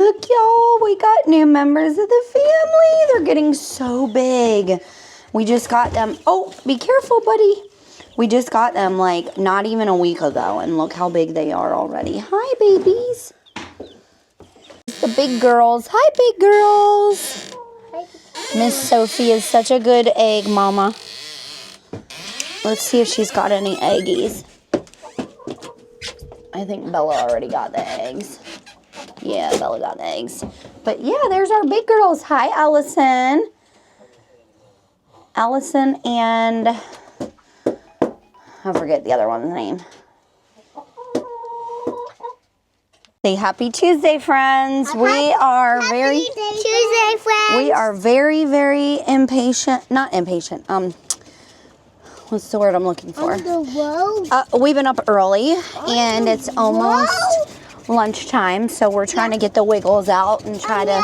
Look, y'all, we got new members of the family. They're getting so big. We just got them. Oh, be careful, buddy. We just got them like not even a week ago, and look how big they are already. Hi, babies. The big girls. Hi, big girls. Miss Sophie is such a good egg mama. Let's see if she's got any eggies. I think Bella already got the eggs. Yeah, Bella got the eggs. But yeah, there's our big girls. Hi, Allison. Allison and I forget the other one's name. Say happy Tuesday, friends. We are very Tuesday, friends. We are very, very impatient. Not impatient. What's the word I'm looking for? On the road. We've been up early, and it's almost lunchtime, so we're trying to get the wiggles out and try to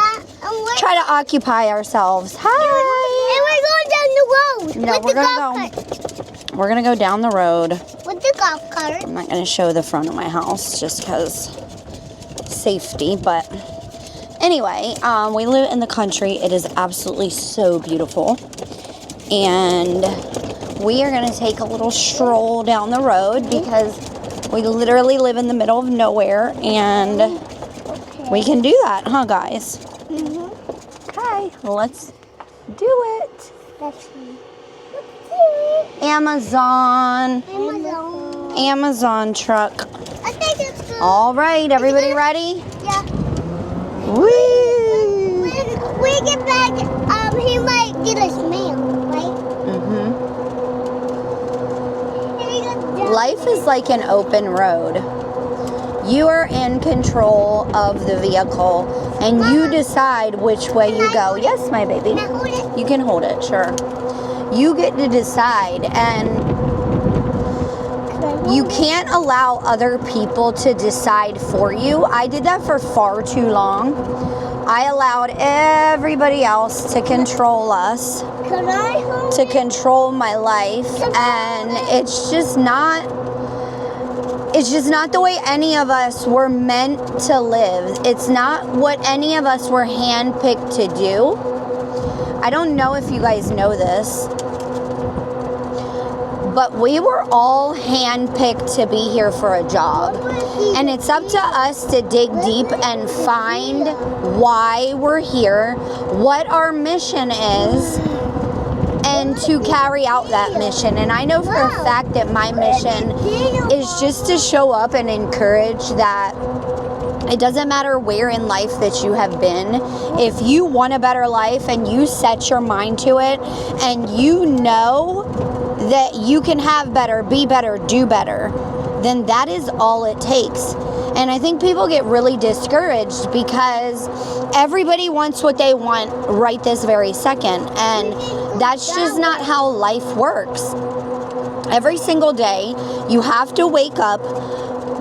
occupy ourselves. Hi. And we're going down the road. No, with we're the gonna golf go. cart. We're gonna go down the road. With the golf cart. I'm not gonna show the front of my house just because safety, but anyway, we live in the country. It is absolutely so beautiful, and we are gonna take a little stroll down the road because we literally live in the middle of nowhere, and we can do that, huh, guys? Okay, let's do it. Amazon truck. I think it's good. All right, everybody ready? Yeah. Woo! We get back, he might get us mail, right? Life is like an open road. You are in control of the vehicle, and you decide which way you go. Yes, my baby. Can I hold it? You can hold it, sure. You get to decide, and you can't allow other people to decide for you. I did that for far too long. I allowed everybody else to control us, Can I hold to control my life, and it's just not the way any of us were meant to live. It's not what any of us were handpicked to do. I don't know if you guys know this, but we were all handpicked to be here for a job. And it's up to us to dig deep and find why we're here, what our mission is, and to carry out that mission. And I know for a fact that my mission is just to show up and encourage that it doesn't matter where in life that you have been. If you want a better life and you set your mind to it, and you know that you can have better, be better, do better, then that is all it takes. And I think people get really discouraged because everybody wants what they want right this very second, and that's just not how life works. Every single day, you have to wake up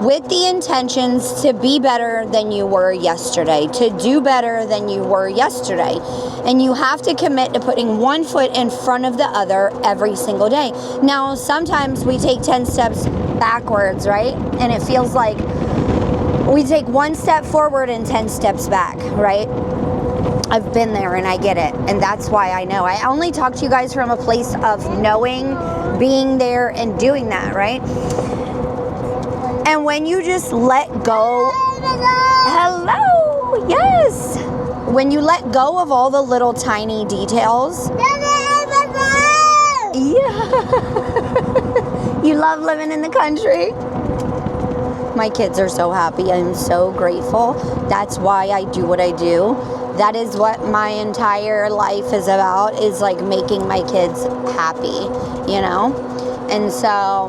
with the intentions to be better than you were yesterday, to do better than you were yesterday. And you have to commit to putting one foot in front of the other every single day. Now, sometimes we take 10 steps backwards, right? And it feels like we take one step forward and 10 steps back, right? I've been there and I get it. And that's why I know. I only talk to you guys from a place of knowing, being there, and doing that, right? And when you just let go, hello, yes. When you let go of all the little tiny details, yeah. You love living in the country. My kids are so happy. I'm so grateful. That's why I do what I do. That is what my entire life is about, is like making my kids happy, you know? And so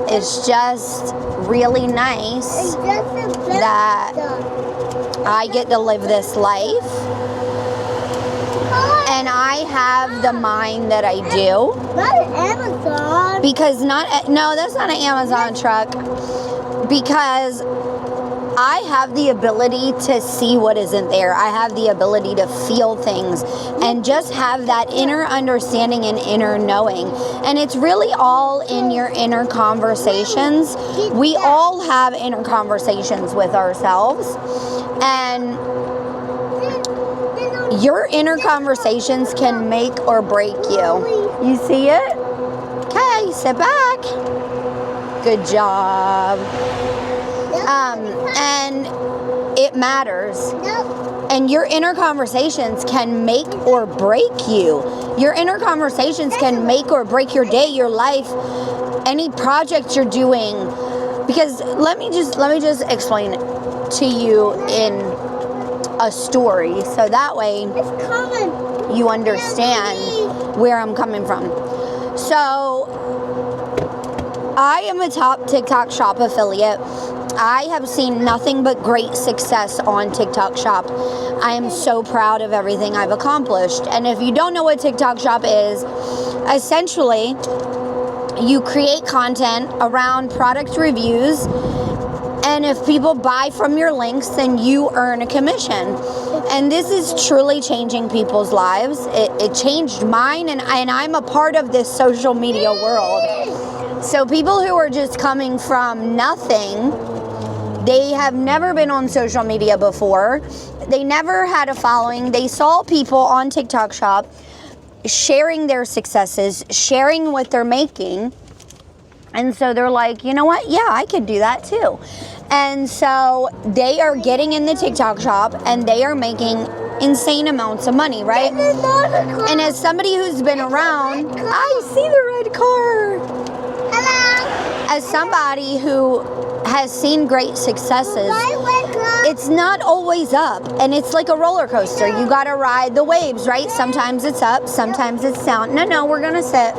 it's just really nice that I get to live this life, and I have the mind that I do. Not an Amazon. Because no, that's not an Amazon truck. Because I have the ability to see what isn't there. I have the ability to feel things and just have that inner understanding and inner knowing. And it's really all in your inner conversations. We all have inner conversations with ourselves. And your inner conversations can make or break you. You see it? Okay, sit back. Good job. And it matters. And your inner conversations can make or break you. Your inner conversations can make or break your day, your life, any project you're doing. Because let me just explain to you in a story, so that way you understand where I'm coming from. So I am a top TikTok Shop affiliate. I have seen nothing but great success on TikTok Shop. I am so proud of everything I've accomplished. And if you don't know what TikTok Shop is, essentially you create content around product reviews, and if people buy from your links, then you earn a commission. And this is truly changing people's lives. It changed mine, and I'm a part of this social media world. So people who are just coming from nothing, they have never been on social media before. They never had a following. They saw people on TikTok Shop sharing their successes, sharing what they're making. And so they're like, you know what? Yeah, I could do that too. And so they are getting in the TikTok Shop and they are making insane amounts of money, right? And as somebody who's been around, I see the red car. Hello. As somebody who has seen great successes, it's not always up, and it's like a roller coaster. You got to ride the waves, right? Sometimes it's up, sometimes it's down. No, we're going to sit.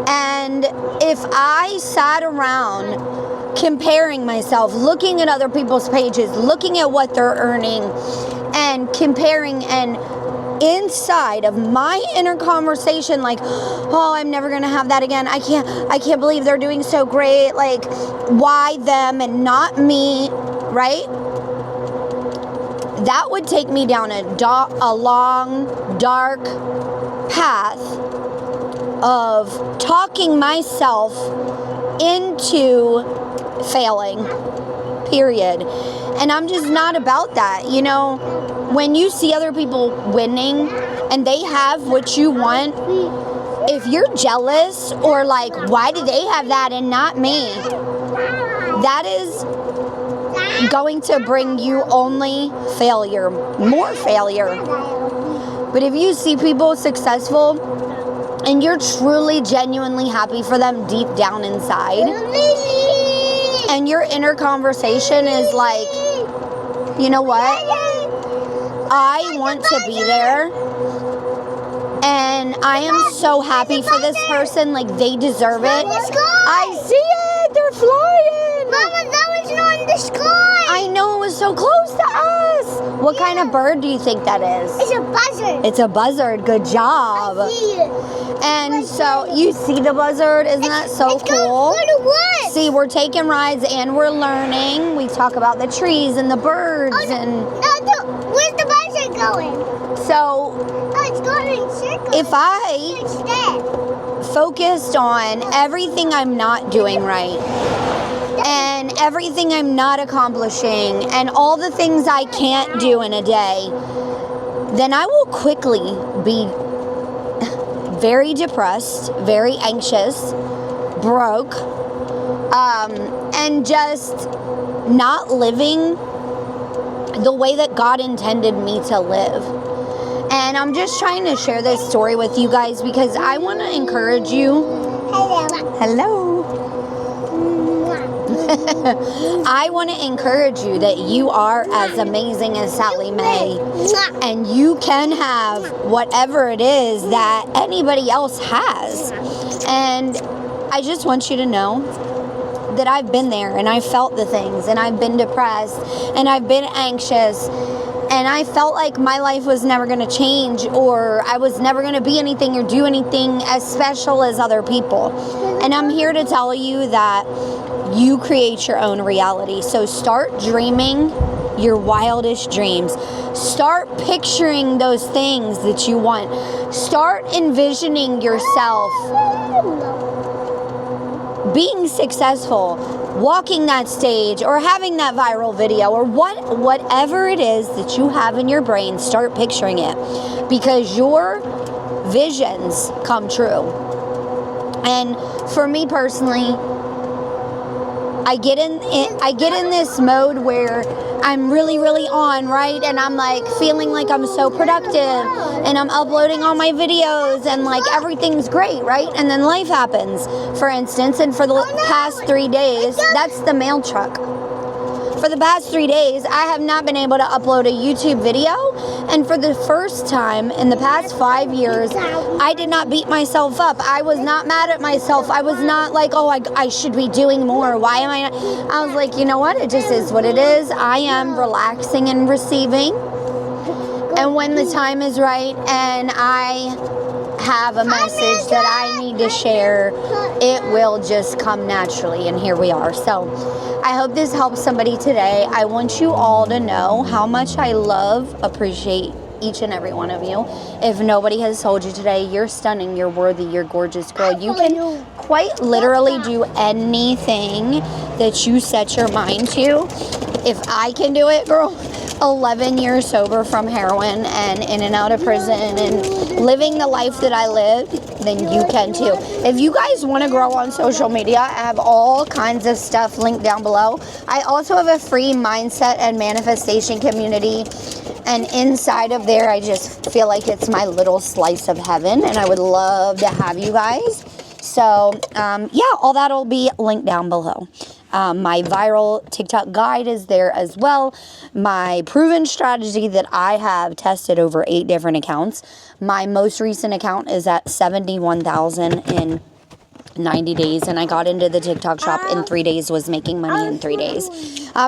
And if I sat around comparing myself, looking at other people's pages, looking at what they're earning, and comparing, and inside of my inner conversation, like, oh, I'm never gonna have that again. I can't believe they're doing so great. Like, why them and not me, right? That would take me down a long, dark path of talking myself into failing, period. And I'm just not about that. You know, when you see other people winning and they have what you want, if you're jealous or like, why do they have that and not me? That is going to bring you only failure, more failure. But if you see people successful and you're truly, genuinely happy for them deep down inside, and your inner conversation is like, you know what? I want to be there, and I am so happy for this person. Like, they deserve it. I see it. They're flying. Mama, that was not in the sky. I know, it was so close to us. What kind of bird do you think that is? It's a buzzard. It's a buzzard. Good job. I see it. And so you see the buzzard. Isn't that so it's cool? Going through the woods. See, we're taking rides and we're learning. We talk about the trees and the birds and. Where's the buzzard going? So. Oh, it's going in circles. If I focused on everything I'm not doing right, and everything I'm not accomplishing, and all the things I can't do in a day, then I will quickly be very depressed, very anxious, broke, and just not living the way that God intended me to live. And I'm just trying to share this story with you guys because I want to encourage you. Hello. I want to encourage you that you are as amazing as Sally Mae, and you can have whatever it is that anybody else has. And I just want you to know that I've been there, and I felt the things, and I've been depressed, and I've been anxious, and I felt like my life was never going to change, or I was never going to be anything or do anything as special as other people. And I'm here to tell you that you create your own reality. So start dreaming your wildest dreams. Start picturing those things that you want. Start envisioning yourself being successful, walking that stage, or having that viral video, or whatever it is that you have in your brain. Start picturing it, because your visions come true. And for me personally, I get in this mode where I'm really, really on, right? And I'm like feeling like I'm so productive, and I'm uploading all my videos, and like everything's great, right? And then life happens, for instance, and for the past 3 days, that's the mail truck. For the past 3 days, I have not been able to upload a YouTube video, and for the first time in the past 5 years, I did not beat myself up. I was not mad at myself. I was not like, oh, I should be doing more. Why am I not? I was like, you know what? It just is what it is. I am relaxing and receiving, and when the time is right and I have a message that I need to share, it will just come naturally, and here we are. So I hope this helps somebody today. I want you all to know how much I appreciate each and every one of you. If nobody has told you today, you're stunning, you're worthy, you're gorgeous, girl. You can quite literally do anything that you set your mind to. If I can do it, girl, 11 years sober from heroin and in and out of prison and living the life that I lived, then you can too. If you guys want to grow on social media, I have all kinds of stuff linked down below. I also have a free mindset and manifestation community, and inside of there, I just feel like it's my little slice of heaven, and I would love to have you guys. So, yeah, all that will be linked down below. My viral TikTok guide is there as well. My proven strategy that I have tested over 8 different accounts. My most recent account is at 71,000 in 90 days, and I got into the TikTok shop in 3 days, was making money in 3 days.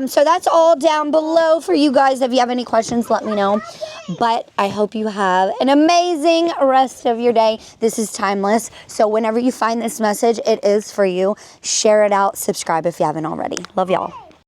So that's all down below for you guys. If you have any questions, let me know. But I hope you have an amazing rest of your day. This is timeless. So whenever you find this message, it is for you. Share it out. Subscribe if you haven't already. Love y'all.